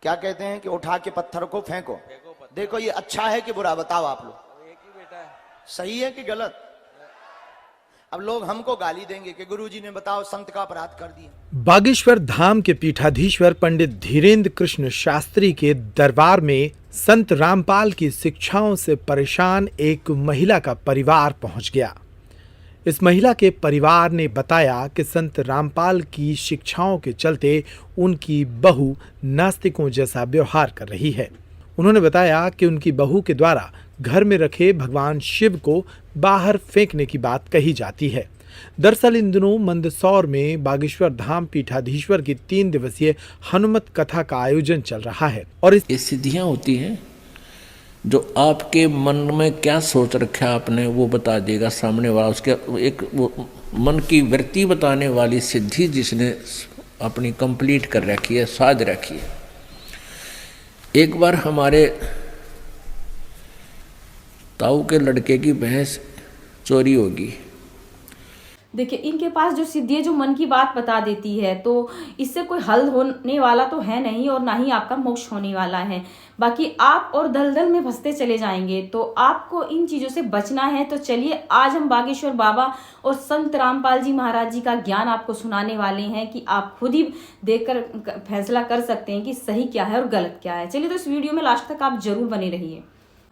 क्या कहते हैं कि उठा के पत्थर को फेंको। देखो ये अच्छा है कि बुरा, बताओ आप लोग। एक ही बेटा है। सही है कि गलत? अब लोग हमको गाली देंगे कि गुरुजी ने बताओ संत का अपराध कर दिया। बागेश्वर धाम के पीठाधीश्वर पंडित धीरेन्द्र कृष्ण शास्त्री के दरबार में संत रामपाल की शिक्षाओं से परेशान एक महिला का परिवार पहुंच गया। इस महिला के परिवार ने बताया कि संत रामपाल की शिक्षाओं के चलते उनकी बहू नास्तिकों जैसा व्यवहार कर रही है। उन्होंने बताया कि उनकी बहू के द्वारा घर में रखे भगवान शिव को बाहर फेंकने की बात कही जाती है। दरअसल इन दिनों मंदसौर में बागेश्वर धाम पीठाधीश्वर की 3 दिवसीय हनुमत कथा का आयोजन चल रहा है और ये सिद्धियां होती हैं जो आपके मन में क्या सोच रखा है आपने वो बता देगा सामने वाला। उसके एक वो मन की वृत्ति बताने वाली सिद्धि जिसने अपनी कंप्लीट कर रखी है, साध रखी है। एक बार हमारे ताऊ के लड़के की भैंस चोरी होगी। देखिए इनके पास जो सिद्धि है जो मन की बात बता देती है, तो इससे कोई हल होने वाला तो है नहीं और ना ही आपका मोक्ष होने वाला है। बाकी आप और दलदल में फंसते चले जाएंगे। तो आपको इन चीज़ों से बचना है। तो चलिए आज हम बागेश्वर बाबा और संत रामपाल जी महाराज जी का ज्ञान आपको सुनाने वाले हैं कि आप खुद ही देखकर फैसला कर सकते हैं कि सही क्या है और गलत क्या है। चलिए तो इस वीडियो में लास्ट तक आप जरूर बने रहिए।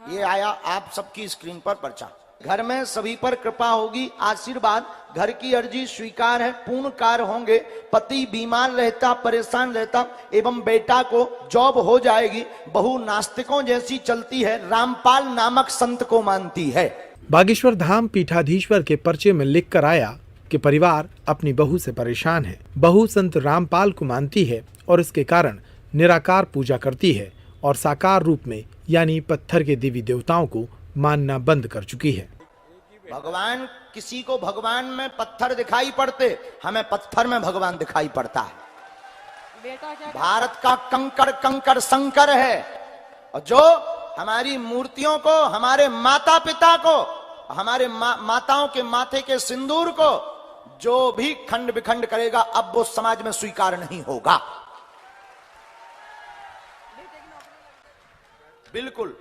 ये आया आप सबकी स्क्रीन पर पर्चा। घर में सभी पर कृपा होगी, आशीर्वाद, घर की अर्जी स्वीकार है, पूर्ण कार्य होंगे। पति बीमार रहता, परेशान रहता एवं बेटा को जॉब हो जाएगी। बहू नास्तिकों जैसी चलती है, रामपाल नामक संत को मानती है। बागेश्वर धाम पीठाधीश्वर के पर्चे में लिख कर आया कि परिवार अपनी बहू से परेशान है। बहू संत रामपाल को मानती है और इसके कारण निराकार पूजा करती है और साकार रूप में यानी पत्थर के देवी देवताओं को मानना बंद कर चुकी है। भगवान, किसी को भगवान में पत्थर दिखाई पड़ते, हमें पत्थर में भगवान दिखाई पड़ता है। भारत का कंकड़ कंकड़ शंकर है और जो हमारी मूर्तियों को, हमारे माता पिता को, हमारे माताओं के माथे के सिंदूर को जो भी खंड विखंड करेगा अब वो समाज में स्वीकार नहीं होगा। बिल्कुल।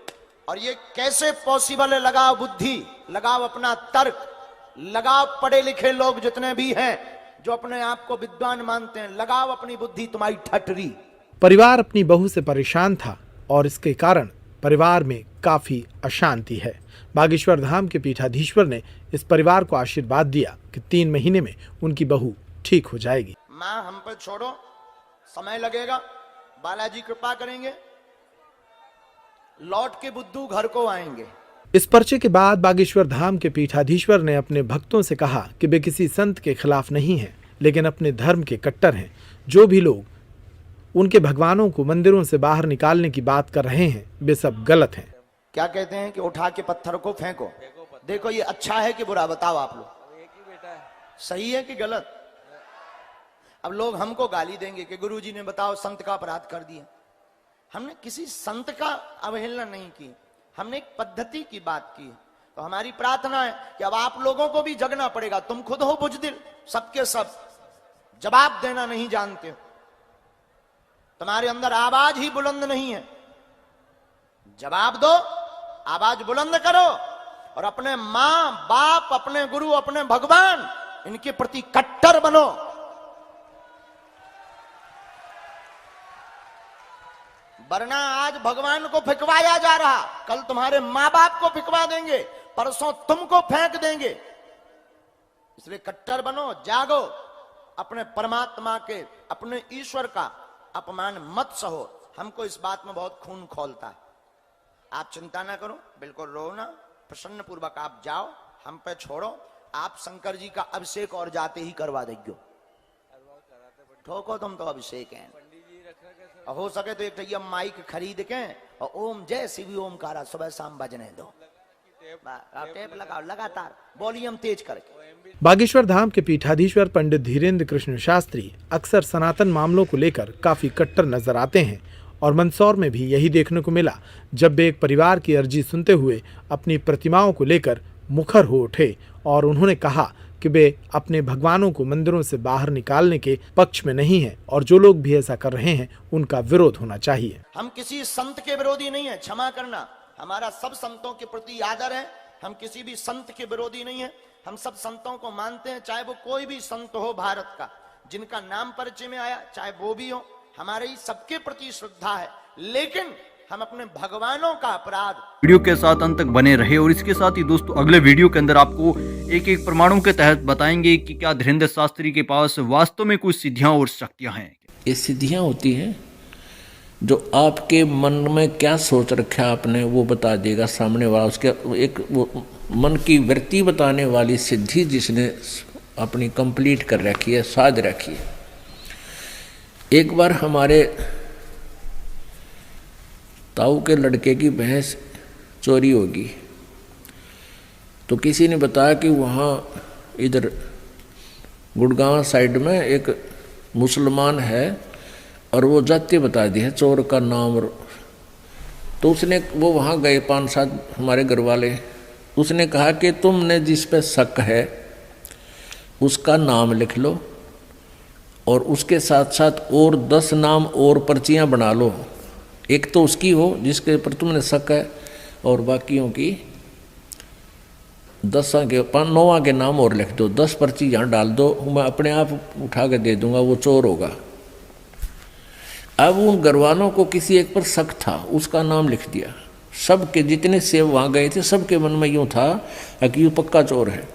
और ये कैसे पॉसिबल है? लगाओ बुद्धि, लगाओ अपना तर्क, लगाओ पढ़े लिखे लोग जितने भी हैं जो अपने आप को विद्वान मानते हैं, लगाओ अपनी बुद्धि, तुम्हारी ठटरी। परिवार अपनी बहू से परेशान था और इसके कारण परिवार में काफी अशांति है। बागेश्वर धाम के पीठाधीश्वर ने इस परिवार को आशीर्वाद दिया कि 3 महीने में उनकी बहू ठीक हो जाएगी। माँ हम पर छोड़ो, समय लगेगा, बालाजी कृपा करेंगे, लौट के बुद्धू घर को आएंगे। इस पर्चे के बाद बागेश्वर धाम के पीठाधीश्वर ने अपने भक्तों से कहा कि वे किसी संत के खिलाफ नहीं हैं, लेकिन अपने धर्म के कट्टर हैं। जो भी लोग उनके भगवानों को मंदिरों से बाहर निकालने की बात कर रहे हैं वे सब गलत हैं। क्या कहते हैं कि उठा के पत्थर को फेंको। देखो ये अच्छा है कि बुरा, बताओ आप लोग। एक ही बेटा है। सही है कि गलत? अब लोग हमको गाली देंगे कि गुरुजी ने बताओ संत का अपराध कर दिया। हमने किसी संत का अवहेलना नहीं की, हमने एक पद्धति की बात की। तो हमारी प्रार्थना है कि अब आप लोगों को भी जगना पड़ेगा। तुम खुद हो बुजदिल, सबके सब जवाब देना नहीं जानते हो, तुम्हारे अंदर आवाज ही बुलंद नहीं है। जवाब दो, आवाज बुलंद करो और अपने मां बाप, अपने गुरु, अपने भगवान, इनके प्रति कट्टर बनो। वरना आज भगवान को फेंकवाया जा रहा, कल तुम्हारे मां बाप को फेंकवा देंगे, परसों तुमको फेंक देंगे। इसलिए कट्टर बनो, जागो, अपने परमात्मा के, अपने ईश्वर का अपमान मत सहो। हमको इस बात में बहुत खून खौलता है। आप चिंता ना करो, बिल्कुल रो ना, प्रसन्न पूर्वक आप जाओ, हम पे छोड़ो। आप शंकर जी का अभिषेक और जाते ही करवा देंगे। ठोको तुम तो अभिषेक है। हो सके तो एक टैया माइक खरीद के और ओम जय शिव ओमकारा सुबह शाम बजने दो। टेप लगाओ लगातार, वॉल्यूम तेज करके। बागेश्वर धाम के पीठाधीश्वर पंडित धीरेन्द्र कृष्ण शास्त्री अक्सर सनातन मामलों को लेकर काफी कट्टर नजर आते हैं और मंदसौर में भी यही देखने को मिला जब वे एक परिवार की अर्जी सुनते हुए अपनी प्रतिमाओं को लेकर मुखर हो उठे और उन्होंने कहा कि वे अपने भगवानों को मंदिरों से बाहर निकालने के पक्ष में नहीं हैं और जो लोग भी ऐसा कर रहे हैं उनका विरोध होना चाहिए। हम किसी संत के विरोधी नहीं है, क्षमा करना, हमारा सब संतों के प्रति आदर है। हम किसी भी संत के विरोधी नहीं है, हम सब संतों को मानते हैं, चाहे वो कोई भी संत हो भारत का, जिनका नाम परिचय में आया चाहे वो भी हो, हमारे ही सबके प्रति श्रद्धा है। लेकिन हम अपने भगवानों का अपराध। वीडियो के साथ अंत तक बने रहे और इसके साथ ही दोस्तों अगले वीडियो के अंदर आपको एक एक प्रमाणों के तहत बताएंगे कि क्या धीरेंद्र शास्त्री के पास वास्तव में कुछ सिद्धियां और शक्तियां हैं। ये सिद्धियां होती हैं जो आपके मन में क्या सोच रखा आपने वो बता देगा सामने वाला, उसके एक वो मन की वृत्ति बताने वाली सिद्धि जिसने अपनी कंप्लीट कर रखी है, साध रखी है। एक बार हमारे ताऊ के लड़के की भैंस चोरी होगी, तो किसी ने बताया कि वहाँ इधर गुड़गांव साइड में एक मुसलमान है और वो जाति बता दी है चोर का नाम। तो उसने वो वहाँ गए 5-7 हमारे घर वाले, उसने कहा कि तुमने जिस पे शक है उसका नाम लिख लो और उसके साथ साथ और 10 नाम और पर्चियाँ बना लो, एक तो उसकी हो जिसके ऊपर तुमने शक है और बाकियों की 9 के नाम और लिख दो, 10 पर्ची यहाँ डाल दो, मैं अपने आप उठा के दे दूंगा, वो चोर होगा। अब उन घरवालों को किसी एक पर शक था, उसका नाम लिख दिया। सबके जितने सेव वहाँ गए थे सबके मन में यूँ था कि यूँ पक्का चोर है,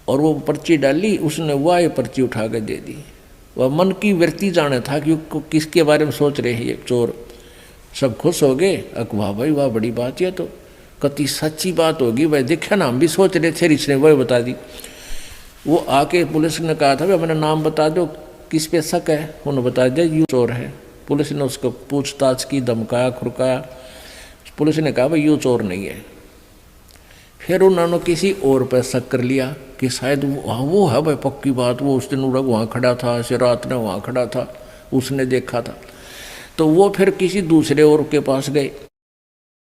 और वो पर्ची डाली, उसने वह पर्ची उठा के दे दी। वह मन की वृत्ति जाने था कि किसके बारे में सोच रहे हैं ये चोर। सब खुश हो गए, वाह भाई वाह, बड़ी बात है, तो कति सच्ची बात होगी भाई, देखा ना हम भी सोच रहे थे, इसने वह बता दी। वो आके पुलिस ने कहा था भाई अपना नाम बता दो, किस पे शक है, उन्होंने बता दिया यूँ चोर है। पुलिस ने उसको पूछताछ की, धमकाया खुरकाया, पुलिस ने कहा भाई यूँ चोर नहीं है। फिर उन्होंने किसी और पर शक कर लिया कि शायद वो है भाई पक्की बात, वो उस दिन उड़क वहाँ खड़ा था, ऐसे रात में वहाँ खड़ा था, उसने देखा था। तो वो फिर किसी दूसरे और के पास गए,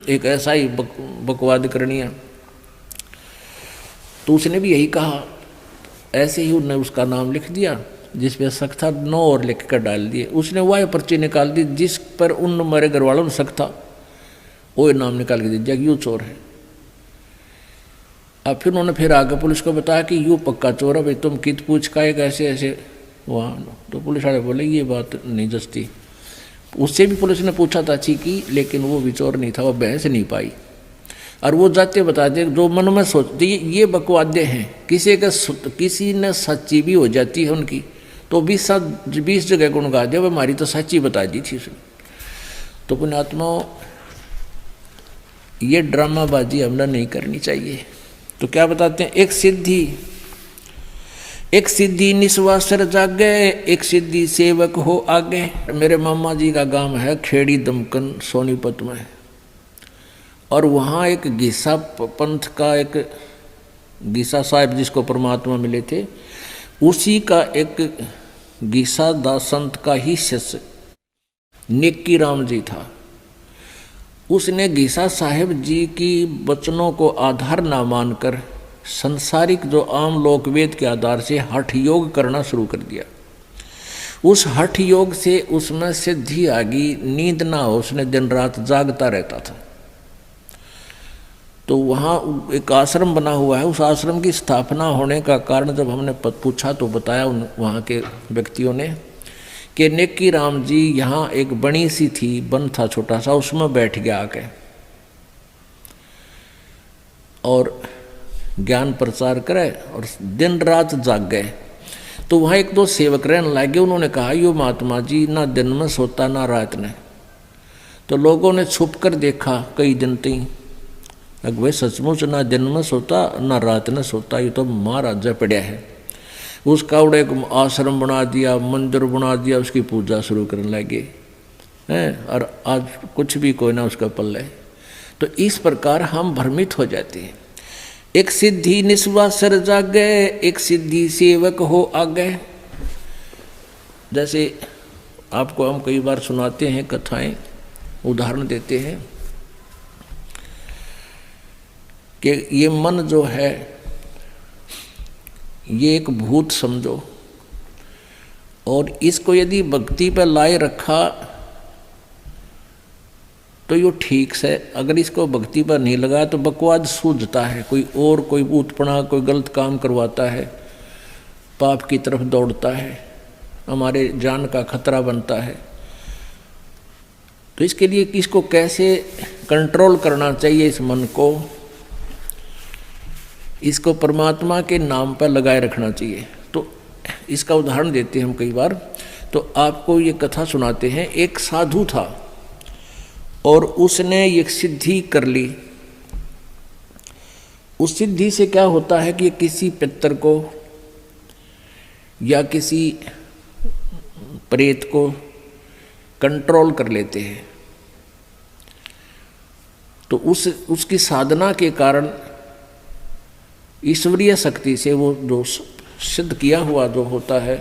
एक ऐसा ही बकवाद करनी है, तो उसने भी यही कहा। ऐसे ही उन्होंने उसका नाम लिख दिया, जिस पे शक था 9 और लिख कर डाल दिए। उसने वह पर्ची निकाल दी जिस पर उन हमारे घर वालों में शक था, वो नाम निकाल के दे दिया कि यूँ चोर है। अब फिर उन्होंने फिर आगे पुलिस को बताया कि यूँ पक्का चोर है भाई, तुम कित पूछ का एक ऐसे ऐसे वहाँ। तो पुलिस वाले बोले ये बात नहीं जचती। उससे भी पुलिस ने पूछा था की, लेकिन वो भी चोर नहीं था, वो बहस नहीं पाई। और वो जाते बताते जो मन में सोचते ये बकवादे हैं, किसी ने सच्ची भी हो जाती है उनकी, तो 20 जगह गुण गा दिया, हमारी तो सच्ची बता दी थी उसने। तो पुण्यात्मा ये ड्रामाबाजी हमने नहीं करनी चाहिए। तो क्या बताते हैं, एक सिद्धि निस्वासर जागे, एक सिद्धि सेवक हो आगे। मेरे मामा जी का गांव है खेड़ी दमकन सोनीपत में, और वहाँ एक गीसा पंथ का एक गीसा साहिब जिसको परमात्मा मिले थे, उसी का एक गीसा दास संत का ही शिष्य नेकी राम जी था। उसने गीसा साहिब जी की वचनों को आधार ना मानकर संसारिक जो आम लोक वेद के आधार से हठ योग करना शुरू कर दिया। उस हठ योग से उसमें सिद्धि आ गई, नींद ना हो, उसने दिन रात जागता रहता था। तो वहाँ एक आश्रम बना हुआ है, उस आश्रम की स्थापना होने का कारण जब हमने पूछा तो बताया वहाँ के व्यक्तियों ने कि नेकी राम जी यहाँ एक बनी सी थी, वन था छोटा सा, उसमें बैठ गया आके और ज्ञान प्रचार करे और दिन रात जाग गए। तो वहाँ 1-2 सेवक रहने लगे। उन्होंने कहा यो महात्मा जी ना दिन में सोता ना रात में। तो लोगों ने छुप कर देखा कई दिन तक, भाई सचमुच ना दिन में सोता ना रात में सोता, ये तो महाराजा पड़ा है। उसका उड़े एक आश्रम बना दिया, मंदिर बना दिया, उसकी पूजा शुरू करने लगे हैं, और आज कुछ भी कोई ना उसका पल्ले। तो इस प्रकार हम भ्रमित हो जाते हैं। एक सिद्धि निस्वासर जागे, एक सिद्धि सेवक हो आगे। जैसे आपको हम कई बार सुनाते हैं कथाएं, उदाहरण देते हैं कि ये मन जो है ये एक भूत समझो, और इसको यदि भक्ति पर लाए रखा तो ये ठीक से, अगर इसको भक्ति पर नहीं लगा तो बकवाद सूझता है, कोई और कोई भूतपना, कोई गलत काम करवाता है, पाप की तरफ दौड़ता है, हमारे जान का खतरा बनता है। तो इसके लिए किसको कैसे कंट्रोल करना चाहिए इस मन को, इसको परमात्मा के नाम पर लगाए रखना चाहिए। तो इसका उदाहरण देते हैं हम कई बार। तो आपको ये कथा सुनाते हैं। एक साधु था और उसने एक सिद्धि कर ली। उस सिद्धि से क्या होता है कि किसी पितर को या किसी प्रेत को कंट्रोल कर लेते हैं। तो उसकी साधना के कारण ईश्वरीय शक्ति से वो जो सिद्ध किया हुआ जो होता है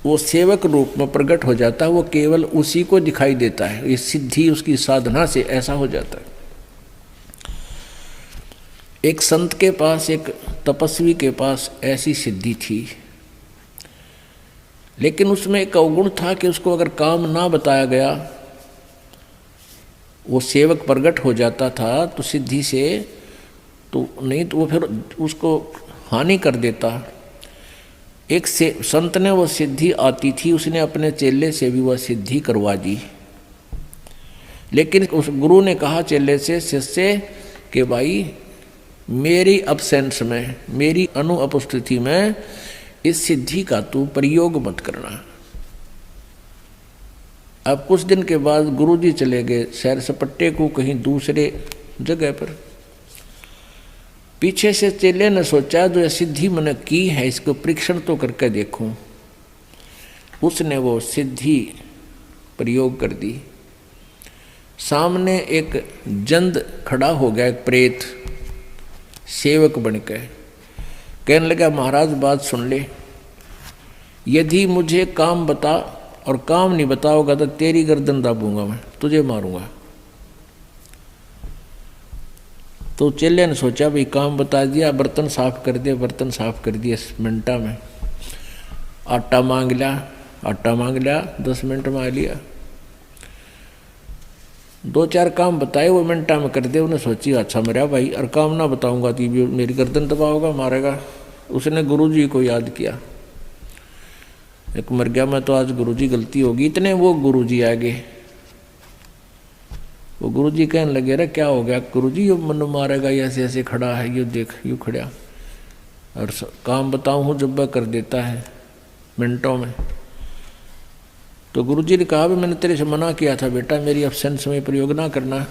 वो सेवक रूप में प्रकट हो जाता है, वो केवल उसी को दिखाई देता है। ये सिद्धि उसकी साधना से ऐसा हो जाता है। एक संत के पास, एक तपस्वी के पास ऐसी सिद्धि थी, लेकिन उसमें एक अवगुण था कि उसको अगर काम ना बताया गया, वो सेवक प्रकट हो जाता था तो सिद्धि से, तो नहीं तो वो फिर उसको हानि कर देता। एक संत ने वो सिद्धि आती थी, उसने अपने चेले से भी वह सिद्धि करवा दी। लेकिन उस गुरु ने कहा चेले से, शिष्य कि भाई मेरी अब्सेंस में, मेरी अनुपस्थिति में इस सिद्धि का तू प्रयोग मत करना। अब कुछ दिन के बाद गुरुजी चले गए सैर सपट्टे को कहीं दूसरे जगह पर। पीछे से चेले ने सोचा जो सिद्धि मैंने की है इसको परीक्षण तो करके देखूं। उसने वो सिद्धि प्रयोग कर दी। सामने एक जंद खड़ा हो गया, एक प्रेत सेवक बनकर। कहने लगा महाराज बात सुन ले, यदि मुझे काम बता और काम नहीं बताओगा तो तेरी गर्दन दाबूंगा, मैं तुझे मारूंगा। तो चेले ने सोचा भाई काम बता दिया, बर्तन साफ कर दिया, बर्तन साफ कर दिया मिनटा में। आटा मांग लिया 10 मिनट में आ लिया। 2-4 काम बताए वो मिनटा में कर दे। उन्हें सोची अच्छा मेरा भाई, और काम ना बताऊंगा तो भी मेरी गर्दन दबाओगा, मारेगा। उसने गुरुजी को याद किया, एक मर गया मैं तो आज गुरुजी गलती होगी। इतने वो गुरुजी आ गए। वो गुरुजी कहने लगे रे क्या हो गया गुरुजी, यो मन मारेगा, ऐसे ऐसे खड़ा है, यो देख यूँ खड़ा, और काम बताऊँ हूँ जब कर देता है मिनटों में। तो गुरुजी ने कहा मैंने तेरे से मना किया था बेटा, मेरी एब्सेंस में प्रयोग ना करना,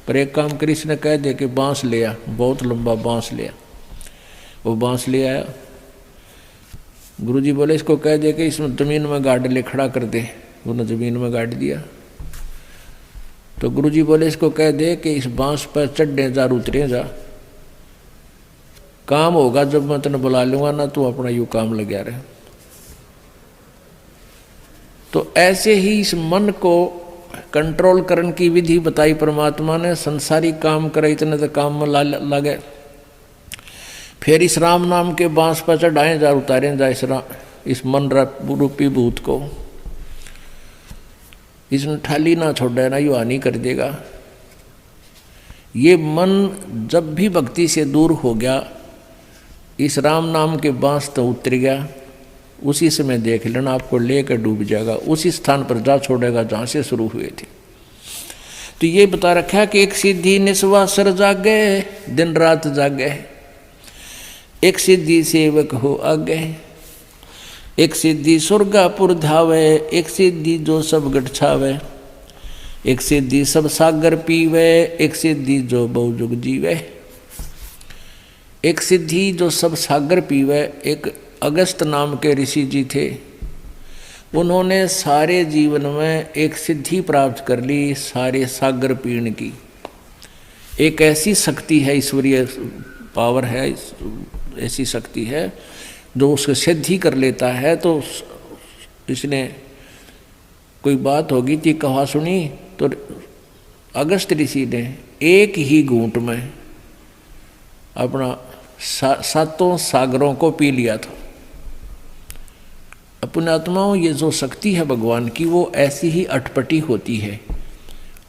पर एक काम करी। इसने कह दे कि बांस ले आ, बहुत लंबा बांस ले आ। वो बांस ले आया। गुरुजी बोले इसको कह दे कि इसमें ज़मीन में गाड़ ले, खड़ा कर दे। उन्होंने ज़मीन में गाड़ दिया। तो गुरुजी बोले इसको कह दे कि इस बांस पर चढ़ने जा, उतरे जा, काम होगा जब मैं तेने बुला लूँगा ना, तू अपना यूँ काम लगा रहे। तो ऐसे ही इस मन को कंट्रोल करने की विधि बताई परमात्मा ने। संसारी काम करे इतने तो काम में लगे। फिर इस राम नाम के बांस पर चढ़ाएं जा, उतारें जा इस मन रूपी भूत को। इसने ठाली ना छोड़े ना, यू हानि कर देगा। ये मन जब भी भक्ति से दूर हो गया, इस राम नाम के बांस तो उतर गया, उसी समय देख लेना आपको लेकर डूब जाएगा, उसी स्थान पर जा छोड़ेगा जहाँ से शुरू हुए थे। तो ये बता रखा कि एक सिद्धि निस्वासर जागे, दिन रात जागे, एक सिद्धि सेवक हो आगे, एक सिद्धि स्वर्गापुर धावे, एक सिद्धि जो सब गठ छावे, एक सिद्धि सब सागर पीवे, एक सिद्धि जो बहुजुग जीवे। एक सिद्धि जो सब सागर पीवे, एक अगस्त नाम के ऋषि जी थे। उन्होंने सारे जीवन में एक सिद्धि प्राप्त कर ली, सारे सागर पीने की। एक ऐसी शक्ति है, ईश्वरीय पावर है, ऐसी शक्ति है जो उसको सिद्धि कर लेता है। तो इसने कोई बात होगी थी, कहा सुनी, तो अगस्त ऋषि ने एक ही घूंट में अपना सातों सागरों को पी लिया था। अपने आत्माओं, ये जो शक्ति है भगवान की वो ऐसी ही अटपटी होती है।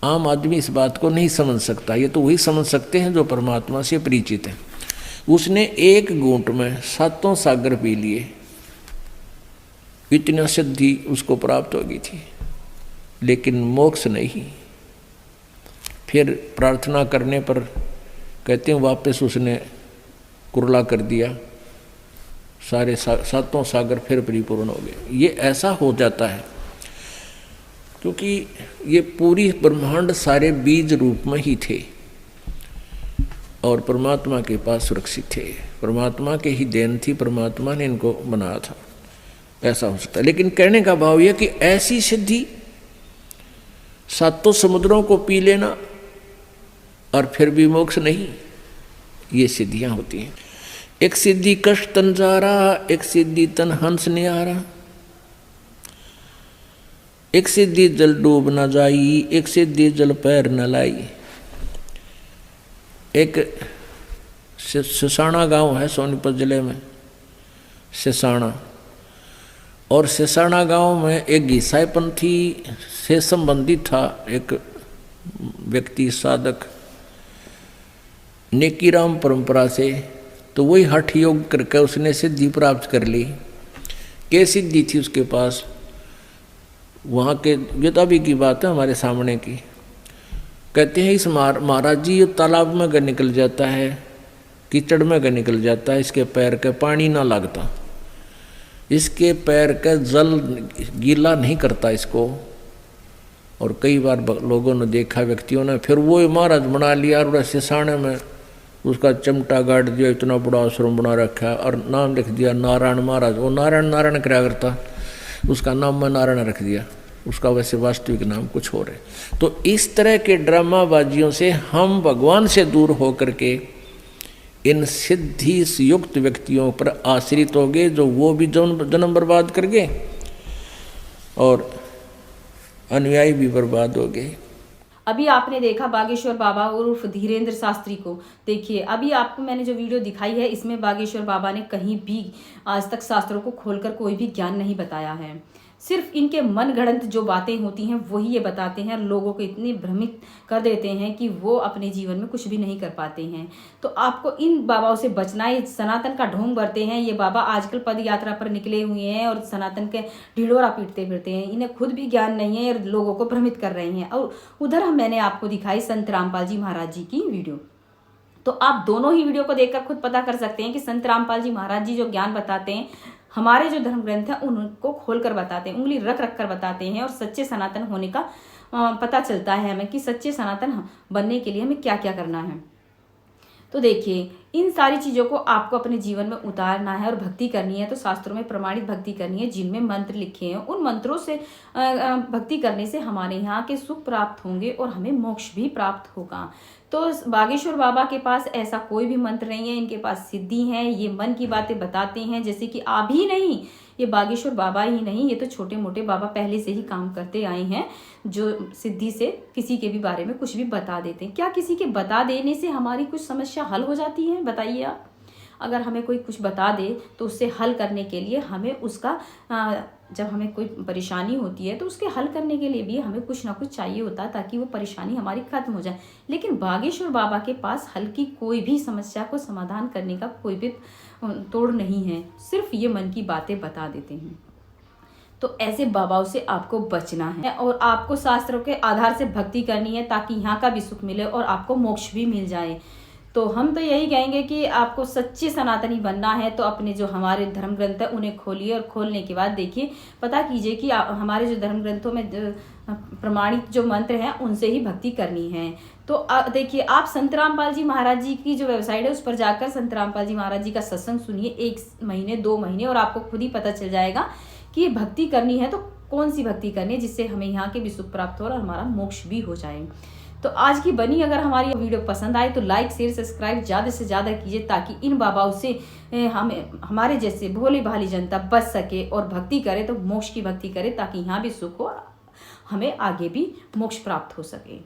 आम आदमी इस बात को नहीं समझ सकता, ये तो वही समझ सकते हैं जो परमात्मा से परिचित हैं। उसने एक घूंट में सातों सागर पी लिए, इतना सिद्धि उसको प्राप्त हो गई थी, लेकिन मोक्ष नहीं। फिर प्रार्थना करने पर कहते हैं वापस उसने कुरला कर दिया, सारे सातों सागर फिर परिपूर्ण हो गए। ये ऐसा हो जाता है क्योंकि ये पूरी ब्रह्मांड सारे बीज रूप में ही थे और परमात्मा के पास सुरक्षित थे। परमात्मा के ही देन थी, परमात्मा ने इनको बनाया था। ऐसा हो सकता है, लेकिन कहने का भाव यह कि ऐसी सिद्धि सातों समुद्रों को पी लेना और फिर भी मोक्ष नहीं, ये सिद्धियां होती हैं। एक सिद्धि कष्ट तन जा रहा, एक सिद्धि तन हंस न्यारा, एक सिद्धि जल डूब न जाई, एक सिद्धि जल पैर न लाई। एक सिसाना गांव है सोनीपत जिले में, सिसाना, और सिसाना गांव में एक ईसाईपंथी से संबंधित था एक व्यक्ति, साधक, नेकीराम परंपरा से। तो वही हठ योग करके उसने सिद्धि प्राप्त कर ली। क्या सिद्धि थी उसके पास? वहाँ के गीताबी की बात है हमारे सामने की। कहते हैं इस महाराज जी ये तालाब में निकल जाता है, कीचड़ में निकल जाता है, इसके पैर के पानी ना लगता, इसके पैर का जल गीला नहीं करता इसको। और कई बार लोगों ने देखा, व्यक्तियों ने, फिर वो महाराज बना लिया और सिसाने में उसका चमटा गाड़ दिया, इतना बड़ा आश्रम बना रखा और नाम लिख दिया नारायण महाराज। वो नारायण नारायण क्या करता, उसका नाम मैं नारायण रख दिया, उसका वैसे वास्तविक नाम कुछ और है। तो इस तरह के ड्रामाबाजियों से हम भगवान से दूर होकर के इन सिद्धि युक्त व्यक्तियों पर आश्रित हो गए, जो वो भी जन्म बर्बाद कर गए और अनुयायी भी बर्बाद हो गए। अभी आपने देखा बागेश्वर बाबा उर्फ धीरेन्द्र शास्त्री को। देखिए अभी आपको मैंने जो वीडियो दिखाई है इसमें बागेश्वर बाबा ने कहीं भी आज तक शास्त्रों को खोलकर कोई भी ज्ञान नहीं बताया है। सिर्फ इनके मन गढ़ंत जो बातें होती हैं वही ये बताते हैं, लोगों को इतने भ्रमित कर देते हैं कि वो अपने जीवन में कुछ भी नहीं कर पाते हैं। तो आपको इन बाबाओं से बचना है। सनातन का ढोंग भरते हैं ये बाबा, आजकल पद यात्रा पर निकले हुए हैं और सनातन के ढिंढोरा पीटते फिरते हैं। इन्हें खुद भी ज्ञान नहीं है और लोगों को भ्रमित कर रहे हैं। और उधर मैंने आपको दिखाई संत रामपाल जी महाराज जी की वीडियो, तो आप दोनों ही वीडियो को देखकर खुद पता कर सकते हैं कि संत रामपाल जी महाराज जी जो ज्ञान बताते हैं, हमारे जो धर्म ग्रंथ है उनको खोलकर बताते हैं, उंगली रख रख कर बताते हैं और सच्चे सनातन होने का पता चलता है हमें कि सच्चे सनातन बनने के लिए हमें क्या क्या करना है। तो देखिए इन सारी चीज़ों को आपको अपने जीवन में उतारना है और भक्ति करनी है तो शास्त्रों में प्रमाणित भक्ति करनी है, जिनमें मंत्र लिखे हैं। उन मंत्रों से भक्ति करने से हमारे यहाँ के सुख प्राप्त होंगे और हमें मोक्ष भी प्राप्त होगा। तो बागेश्वर बाबा के पास ऐसा कोई भी मंत्र नहीं है, इनके पास सिद्धि है। ये मन की बातें बताते हैं, जैसे कि आप ही नहीं, ये बागेश्वर बाबा ही नहीं, ये तो छोटे मोटे बाबा पहले से ही काम करते आए हैं, जो सिद्धि से किसी के भी बारे में कुछ भी बता देते हैं। क्या किसी के बता देने से हमारी कुछ समस्या हल हो जाती है? बताइए आप। अगर हमें कोई कुछ बता दे तो उससे हल करने के लिए हमें उसका जब हमें कोई परेशानी होती है तो उसके हल करने के लिए भी हमें कुछ ना कुछ चाहिए होता है ताकि वो परेशानी हमारी खत्म हो जाए। लेकिन बागेश्वर बाबा के पास हल की कोई भी समस्या को समाधान करने का कोई भी तोड़ नहीं है, सिर्फ ये मन की बातें बता देते हैं। तो ऐसे बाबाओं से आपको बचना है और आपको शास्त्रों के आधार से भक्ति करनी है ताकि यहाँ का भी सुख मिले और आपको मोक्ष भी मिल जाए। तो हम तो यही कहेंगे कि आपको सच्चे सनातनी बनना है तो अपने जो हमारे धर्म ग्रंथ है उन्हें खोलिए और खोलने के बाद देखिए, पता कीजिए कि हमारे जो धर्म ग्रंथों में प्रमाणित जो मंत्र हैं उनसे ही भक्ति करनी है। तो देखिए आप संत रामपाल जी महाराज जी की जो वेबसाइट है उस पर जाकर संत रामपाल जी महाराज जी का सत्संग सुनिए 1 महीने 2 महीने, और आपको खुद ही पता चल जाएगा कि ये भक्ति करनी है तो कौन सी भक्ति करनी है जिससे हमें यहाँ के भी सुख प्राप्त हो और हमारा मोक्ष भी हो जाए। तो आज की बनी अगर हमारी वीडियो पसंद आए तो लाइक शेयर सब्सक्राइब ज़्यादा से ज़्यादा कीजिए ताकि इन बाबाओं से हमारे जैसे भोली भाली जनता बच सके और भक्ति करे तो मोक्ष की भक्ति करे ताकि यहाँ भी सुख हो और हमें आगे भी मोक्ष प्राप्त हो सके।